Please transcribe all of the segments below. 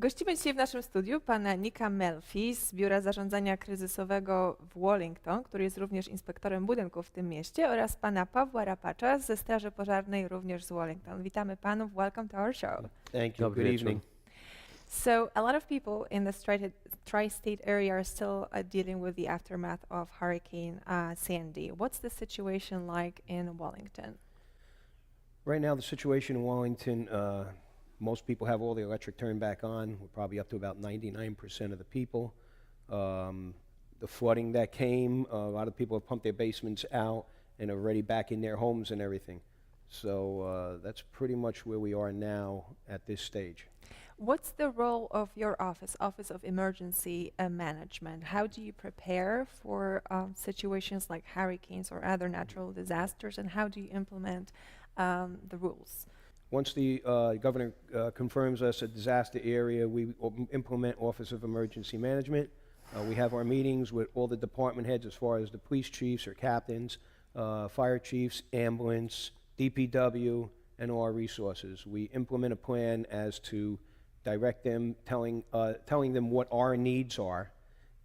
Gościmy dzisiaj w naszym studiu pana Nicka Melfi z Biura Zarządzania Kryzysowego w Wallington, który jest również inspektorem budynków w tym mieście, oraz pana Pawła Rapacza ze Straży Pożarnej również z Wallington. Witamy panów. Welcome to our show. Thank you. Good evening. So a lot of people in the tri-state area are still dealing with the aftermath of Hurricane Sandy. What's the situation like in Wallington? Right now, the situation in Wallington, most people have all the electric turned back on. We're probably up to about 99% of the people. The flooding that came, a lot of people have pumped their basements out and are already back in their homes and everything. So that's pretty much where we are now at this stage. What's the role of your office, Office of Emergency Management? How do you prepare for situations like hurricanes or other natural disasters, and how do you implement the rules? Once the governor confirms us a disaster area, we implement Office of Emergency Management. We have our meetings with all the department heads as far as the police chiefs or captains, fire chiefs, ambulance, DPW, and all our resources. We implement a plan as to direct them, telling them what our needs are,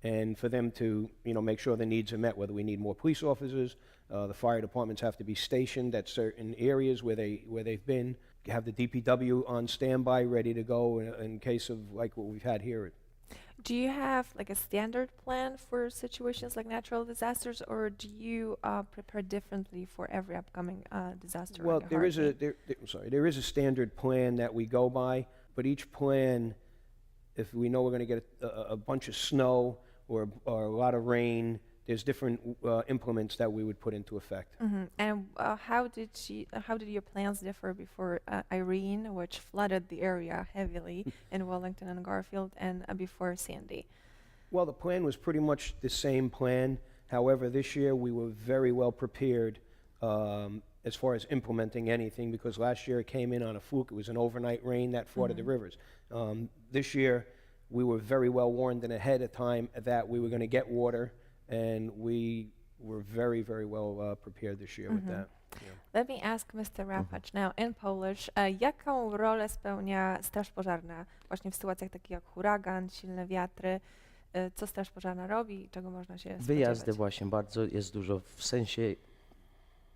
and for them to, make sure the needs are met, whether we need more police officers, the fire departments have to be stationed at certain areas where they've been, have the DPW on standby, ready to go in case of like what we've had here. Do you have like a standard plan for situations like natural disasters, or do you prepare differently for every upcoming disaster? Well, like there is a standard plan that we go by, but each plan, if we know we're going to get a bunch of snow or a lot of rain, there's different implements that we would put into effect. Mm-hmm. And how did your plans differ before Irene, which flooded the area heavily in Wallington and Garfield, and before Sandy? Well, the plan was pretty much the same plan. However, this year we were very well prepared as far as implementing anything, because last year it came in on a fluke. It was an overnight rain that flooded the rivers. This year we were very well warned and ahead of time that we were going to get water, and we were very, very well prepared this year with that. Yeah. Let me ask Mr. Rapacz now in Polish, jaką rolę spełnia Straż Pożarna właśnie w sytuacjach takich jak huragan, silne wiatry? Co Straż Pożarna robi i czego można się spodziewać? Wyjazdy właśnie, bardzo jest dużo, w sensie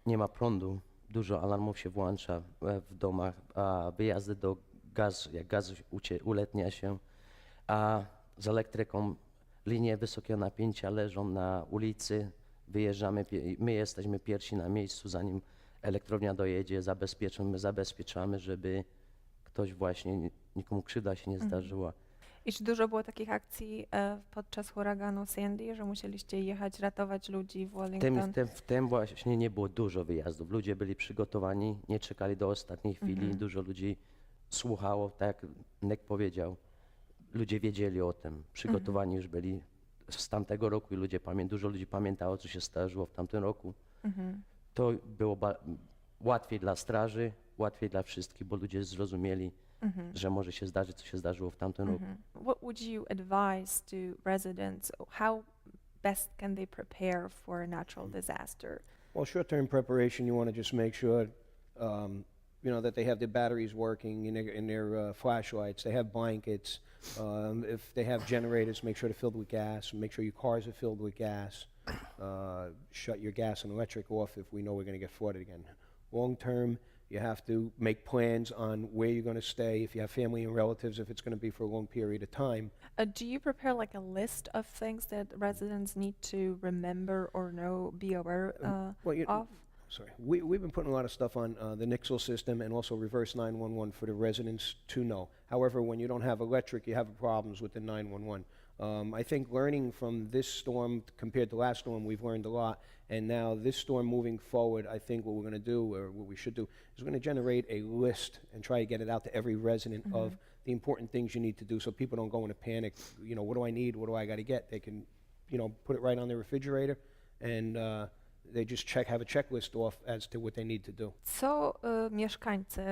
nie ma prądu, dużo alarmów się włącza w domach, a wyjazdy do gazu, jak gaz uletnia się, a z elektryką linie wysokiego napięcia leżą na ulicy, wyjeżdżamy, my jesteśmy pierwsi na miejscu, zanim elektrownia dojedzie, zabezpieczamy, żeby ktoś właśnie, nikomu krzywda się nie zdarzyła. I czy dużo było takich akcji podczas huraganu Sandy, że musieliście jechać, ratować ludzi w Wallington? W tym właśnie nie było dużo wyjazdów. Ludzie byli przygotowani, nie czekali do ostatniej chwili. Dużo ludzi słuchało, tak jak Nick powiedział. Ludzie wiedzieli o tym, przygotowani już byli z tamtego roku i dużo ludzi pamiętało, co się zdarzyło w tamtym roku. To było łatwiej dla straży, łatwiej dla wszystkich, bo ludzie zrozumieli, że może się zdarzyć, co się zdarzyło w tamtym roku. What would you advise to residents? How best can they prepare for a natural disaster? Well, short-term preparation, you want to just make sure that they have their batteries working in their flashlights. They have blankets. If they have generators, make sure they're filled with gas. Make sure your cars are filled with gas. Shut your gas and electric off if we know we're going to get flooded again. Long term, you have to make plans on where you're going to stay, if you have family and relatives, if it's going to be for a long period of time. Do you prepare like a list of things that residents need to remember or know, be aware of? Sorry, we've been putting a lot of stuff on the Nixle system and also reverse 911 for the residents to know. However, when you don't have electric, you have problems with the 911. I think learning from this storm compared to last storm, we've learned a lot. And now this storm moving forward, I think what we're going to do, or what we should do, is we're going to generate a list and try to get it out to every resident of the important things you need to do so people don't go into panic. What do I need? What do I got to get? They can, put it right on their refrigerator and they just have a checklist off as to what they need to do. Co mieszkańcy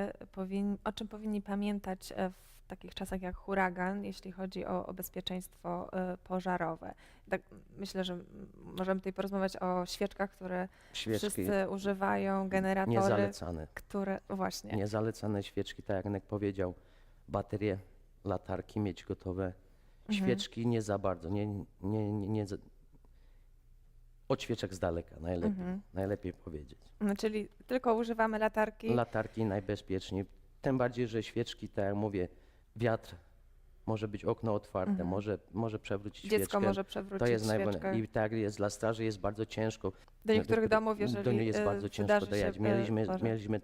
o czym powinni pamiętać w takich czasach jak huragan, jeśli chodzi o bezpieczeństwo pożarowe? Tak, myślę, że możemy tutaj porozmawiać o świeczkach, które wszyscy używają, generatory, niezalecane. które właśnie. Niezalecane świeczki, tak jak Nick powiedział, baterie latarki mieć gotowe, świeczki nie za bardzo, od świeczek z daleka najlepiej powiedzieć. No, czyli tylko używamy latarki. Latarki najbezpieczniej, tym bardziej, że świeczki, tak jak mówię, wiatr, może być okno otwarte, może przewrócić Dziecko świeczkę. może przewrócić To jest świeczkę. I tak jest dla straży, jest bardzo ciężko. Do niektórych domów, jeżeli Do niej jest bardzo ciężko wydarzy dojechać. się Mieliśmy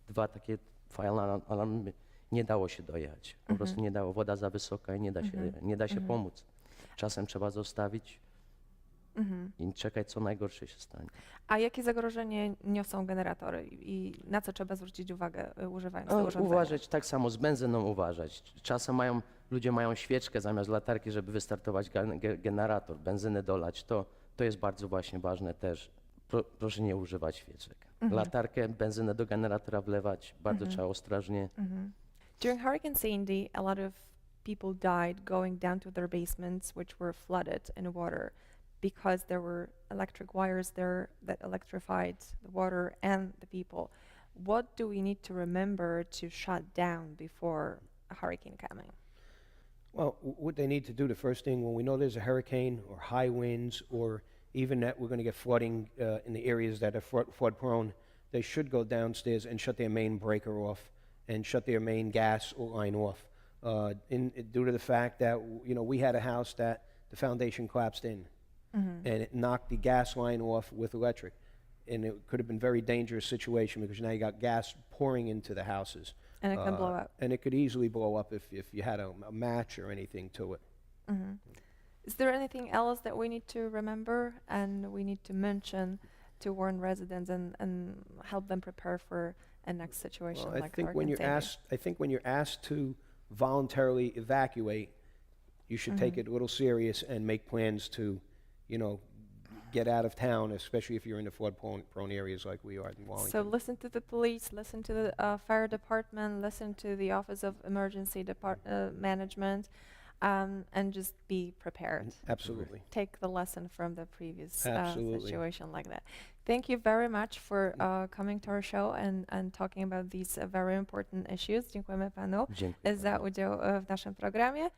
dwa takie fire alarmy, nie dało się dojechać. Po prostu nie dało, woda za wysoka i nie da się pomóc. Czasem trzeba zostawić i czekać, co najgorsze się stanie. A jakie zagrożenie niosą generatory i na co trzeba zwrócić uwagę, używając tego urządzenia? Uważać, tak samo z benzyną uważać. Czasem ludzie mają świeczkę zamiast latarki, żeby wystartować generator, benzynę dolać. To jest bardzo właśnie ważne też. Proszę nie używać świeczek. Latarkę, benzynę do generatora wlewać, bardzo trzeba ostrożnie. During Hurricane Sandy, a lot of people died going down to their basements, which were flooded in water, because there were electric wires there that electrified the water and the people. What do we need to remember to shut down before a hurricane coming? Well, what they need to do, the first thing, when we know there's a hurricane or high winds, or even that we're going to get flooding in the areas that are flood prone, they should go downstairs and shut their main breaker off and shut their main gas line off. Due to the fact that, we had a house that the foundation collapsed in, and it knocked the gas line off with electric. And it could have been a very dangerous situation because now you got gas pouring into the houses. And it can blow up. And it could easily blow up if you had a match or anything to it. Is there anything else that we need to remember and we need to mention to warn residents and help them prepare for a next situation Well, like Hurricane Sandy? I think when you're asked to voluntarily evacuate, you should take it a little serious and make plans to, get out of town, especially if you're in the flood-prone areas like we are in Wallington. So listen to the police, listen to the fire department, listen to the Office of Emergency Management, and just be prepared. Absolutely. Take the lesson from the previous Absolutely. situation like that. Thank you very much for coming to our show and talking about these very important issues. Dziękujemy panu Dziękuję. za udział w naszym programie.